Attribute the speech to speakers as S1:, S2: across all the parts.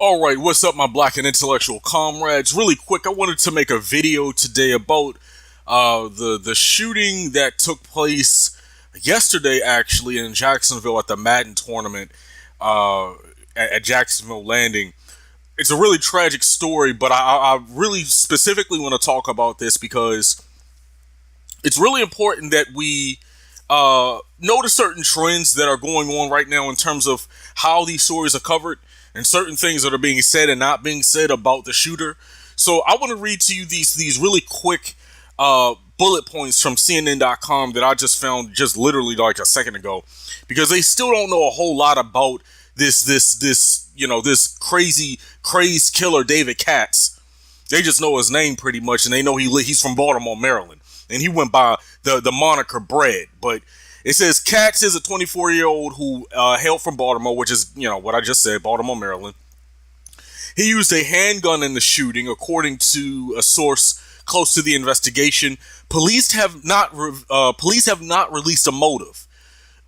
S1: Alright, what's up my black and intellectual comrades? Really quick, I wanted to make a video today about the shooting that took place yesterday actually in Jacksonville at the Madden tournament at Jacksonville Landing. It's a really tragic story, but I really specifically want to talk about this because it's really important that we notice certain trends that are going on right now in terms of how these stories are covered and certain things that are being said and not being said about the shooter. So I want to read to you these really quick bullet points from CNN.com that I just found just literally like a second ago, because they still don't know a whole lot about this crazy crazed killer David Katz. They just know his name pretty much, and they know he's from Baltimore, Maryland, and he went by the moniker Bread. But it says Katz is a 24-year-old who hailed from Baltimore, which is, what I just said, Baltimore, Maryland. He used a handgun in the shooting, according to a source close to the investigation. Police have not released a motive.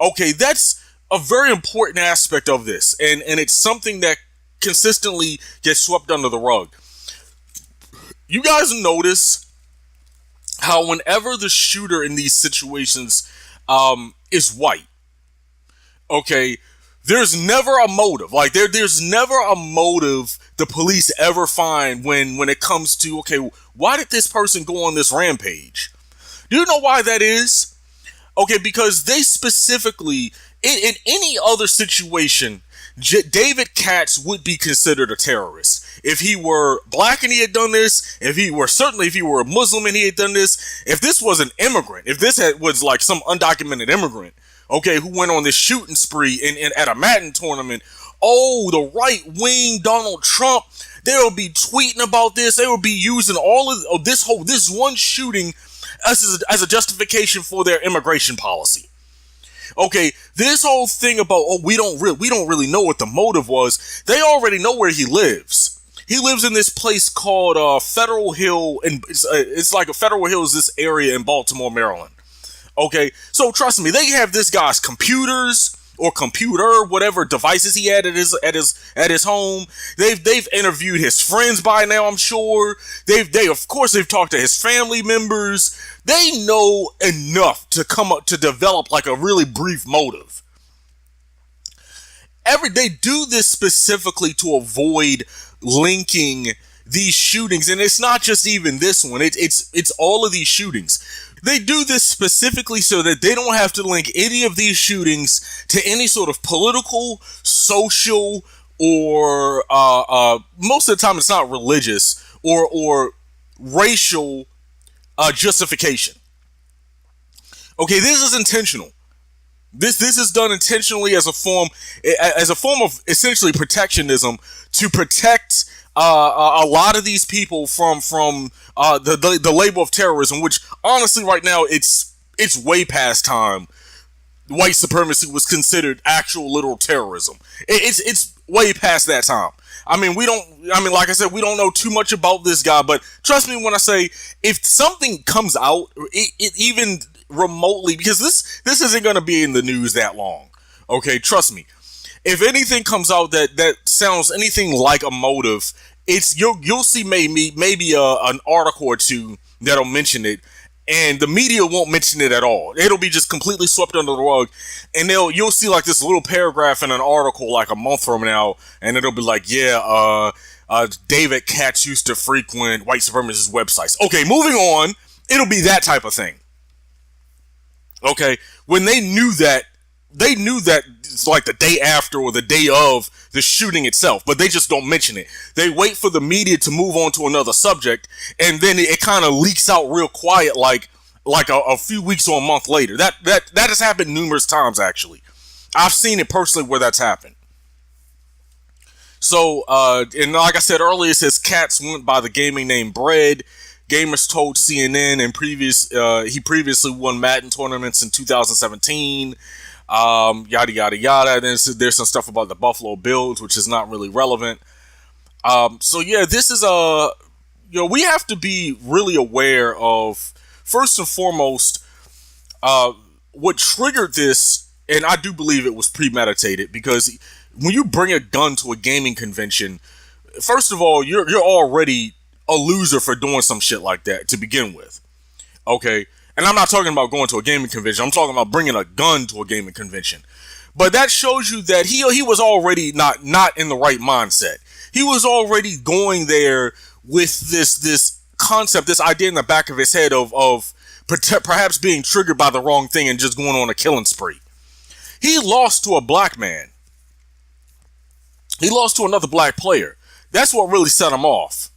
S1: Okay, that's a very important aspect of this, and it's something that consistently gets swept under the rug. You guys notice how whenever the shooter in these situations is white, okay, there's never a motive. Like there's never a motive the police ever find when it comes to, okay, why did this person go on this rampage? Do you know why that is? Okay, because they specifically, in any other situation, David Katz would be considered a terrorist. If he were black and he had done this, if he were a Muslim and he had done this, if this was an immigrant, if this was like some undocumented immigrant, okay, who went on this shooting spree at a Madden tournament, oh, the right wing Donald Trump, they'll be tweeting about this. They will be using all of this one shooting as a justification for their immigration policy. Okay, this whole thing about, we don't really know what the motive was. They already know where he lives. He lives in this place called Federal Hill, and it's like a Federal Hill is this area in Baltimore, Maryland. Okay, so trust me, they have this guy's computers or computer, whatever devices he had at his home. They've interviewed his friends by now, I'm sure. They've talked to his family members. They know enough to come up to develop like a really brief motive. They do this specifically to avoid linking these shootings, and it's not just even this one. It's all of these shootings. They do this specifically so that they don't have to link any of these shootings to any sort of political, social, or most of the time it's not religious or racial justification. Okay, this is intentional. This is done intentionally as a form of essentially protectionism, to protect a lot of these people from the label of terrorism, which honestly right now it's way past time white supremacy was considered actual literal terrorism. It's way past that time. Like I said, we don't know too much about this guy, but trust me when I say, if something comes out, even remotely, because this isn't going to be in the news that long. Okay, trust me. If anything comes out that sounds anything like a motive, you'll see maybe an article or two that'll mention it, and the media won't mention it at all. It'll be just completely swept under the rug, and you'll see like this little paragraph in an article like a month from now, and it'll be like, David Katz used to frequent white supremacist websites. Okay, moving on. It'll be that type of thing. Okay, when they knew that it's like the day after or the day of the shooting itself, but they just don't mention it. They wait for the media to move on to another subject, and then it kind of leaks out real quiet, like a few weeks or a month later. That has happened numerous times, actually. I've seen it personally where that's happened. So, and like I said earlier, it says Katz went by the gaming name Bread. Gamers told CNN he previously won Madden tournaments in 2017. Yada yada yada. Then there's some stuff about the Buffalo Bills, which is not really relevant. So yeah, this is we have to be really aware of, first and foremost, what triggered this, and I do believe it was premeditated, because when you bring a gun to a gaming convention, first of all, you're already a loser for doing some shit like that to begin with. Okay, and I'm not talking about going to a gaming convention. I'm talking about bringing a gun to a gaming convention. But that shows you that he was already not in the right mindset. He was already going there with this concept, this idea in the back of his head of perhaps being triggered by the wrong thing and just going on a killing spree. He lost to a black man. He lost to another black player. That's what really set him off.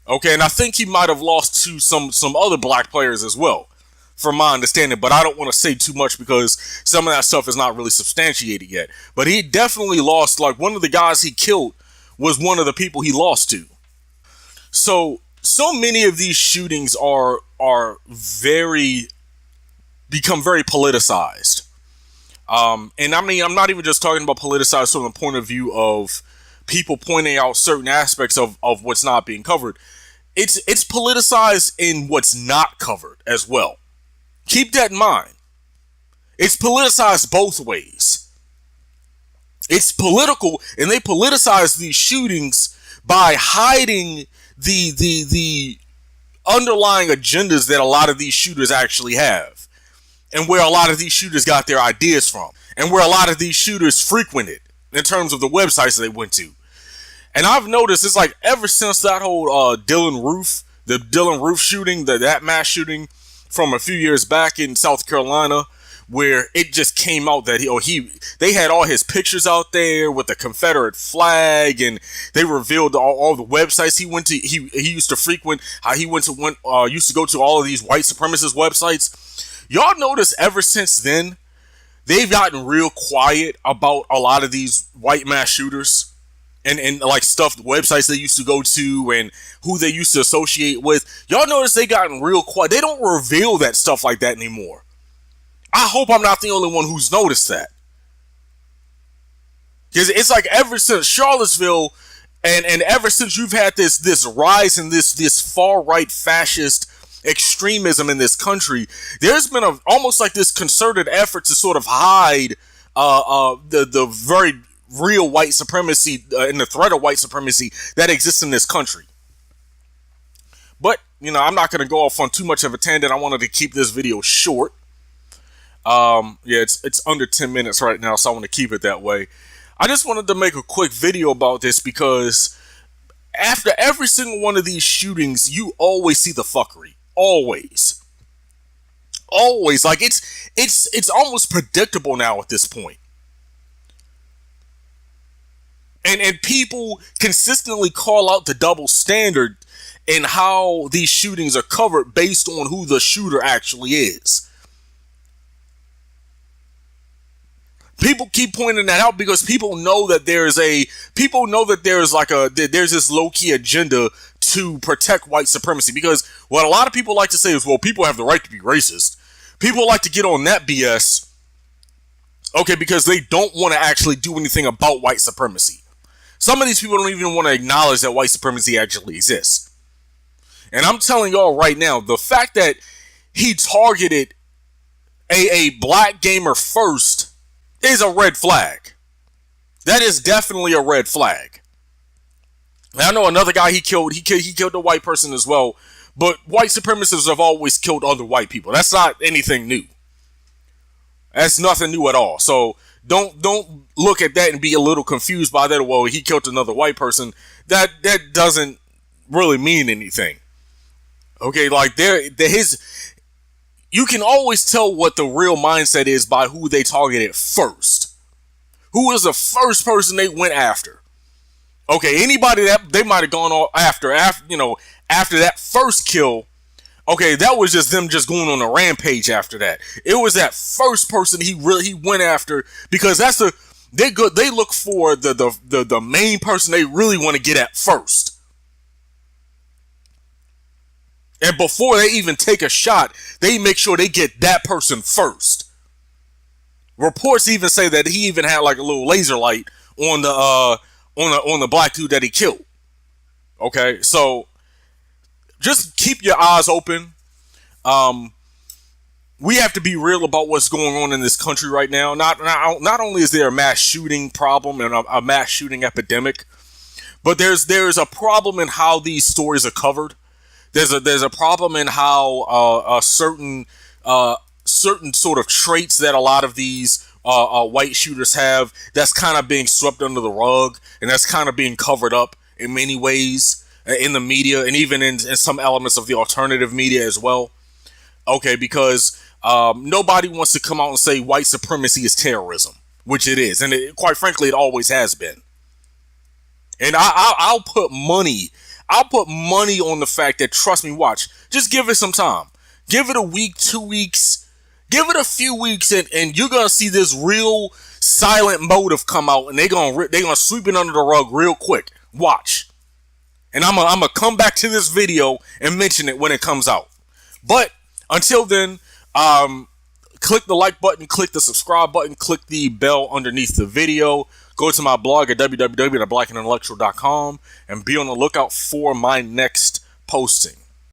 S1: Okay, and I think he might have lost to some other black players as well, from my understanding, but I don't want to say too much because some of that stuff is not really substantiated yet. But he definitely lost, like one of the guys he killed was one of the people he lost to. So many of these shootings are become very politicized. And I mean, I'm not even just talking about politicized from the point of view of people pointing out certain aspects of what's not being covered. It's politicized in what's not covered as well. Keep that in mind. It's politicized both ways. It's political, and they politicize these shootings by hiding the underlying agendas that a lot of these shooters actually have, and where a lot of these shooters got their ideas from, and where a lot of these shooters frequented in terms of the websites they went to. And I've noticed it's like ever since that whole the Dylan Roof shooting, that mass shooting from a few years back in South Carolina, where it just came out that they had all his pictures out there with the Confederate flag, and they revealed all the websites he went to. He used to frequent, how he used to go to all of these white supremacist websites. Y'all notice ever since then, they've gotten real quiet about a lot of these white mass shooters. And like stuff, websites they used to go to and who they used to associate with. Y'all notice they gotten real quiet. They don't reveal that stuff like that anymore. I hope I'm not the only one who's noticed that. Because it's like ever since Charlottesville and ever since you've had this rise in this far-right fascist extremism in this country, there's been almost like this concerted effort to sort of hide the very real white supremacy and the threat of white supremacy that exists in this country. But, I'm not going to go off on too much of a tangent. I wanted to keep this video short. It's under 10 minutes right now, so I want to keep it that way. I just wanted to make a quick video about this because after every single one of these shootings, you always see the fuckery. Always. Like it's almost predictable now at this point. And people consistently call out the double standard in how these shootings are covered based on who the shooter actually is. People keep pointing that out because people know that there's this low-key agenda to protect white supremacy. Because what a lot of people like to say is, well, people have the right to be racist. People like to get on that BS, okay, because they don't want to actually do anything about white supremacy. Some of these people don't even want to acknowledge that white supremacy actually exists. And I'm telling y'all right now, the fact that he targeted a black gamer first is a red flag. That is definitely a red flag. And I know another guy he killed a white person as well, but white supremacists have always killed other white people. That's not anything new. That's nothing new at all. So don't look at that and be a little confused by that. Well, he killed another white person. That doesn't really mean anything. Okay, like you can always tell what the real mindset is by who they targeted first. Who was the first person they went after? Okay, anybody that they might have gone after that first kill. Okay, that was just them just going on a rampage after that. It was that first person he went after because they look for the main person they really want to get at first. And before they even take a shot, they make sure they get that person first. Reports even say that he even had like a little laser light on the black dude that he killed. Okay, so just keep your eyes open. We have to be real about what's going on in this country right now. Not only is there a mass shooting problem and a mass shooting epidemic, But there's a problem in how these stories are covered. There's a problem in how certain sort of traits that a lot of these white shooters have, that's kind of being swept under the rug, and that's kind of being covered up in many ways in the media, and even in some elements of the alternative media as well. Okay, because nobody wants to come out and say white supremacy is terrorism, which it is, and quite frankly, it always has been. And I'll put money. I'll put money on the fact that, trust me, watch. Just give it some time. Give it a week, 2 weeks. Give it a few weeks, and you're gonna see this real silent motive come out, and they're gonna sweep it under the rug real quick. Watch. And I'm gonna come back to this video and mention it when it comes out. But until then, click the like button, click the subscribe button, click the bell underneath the video. Go to my blog at www.blackintellectual.com and be on the lookout for my next posting.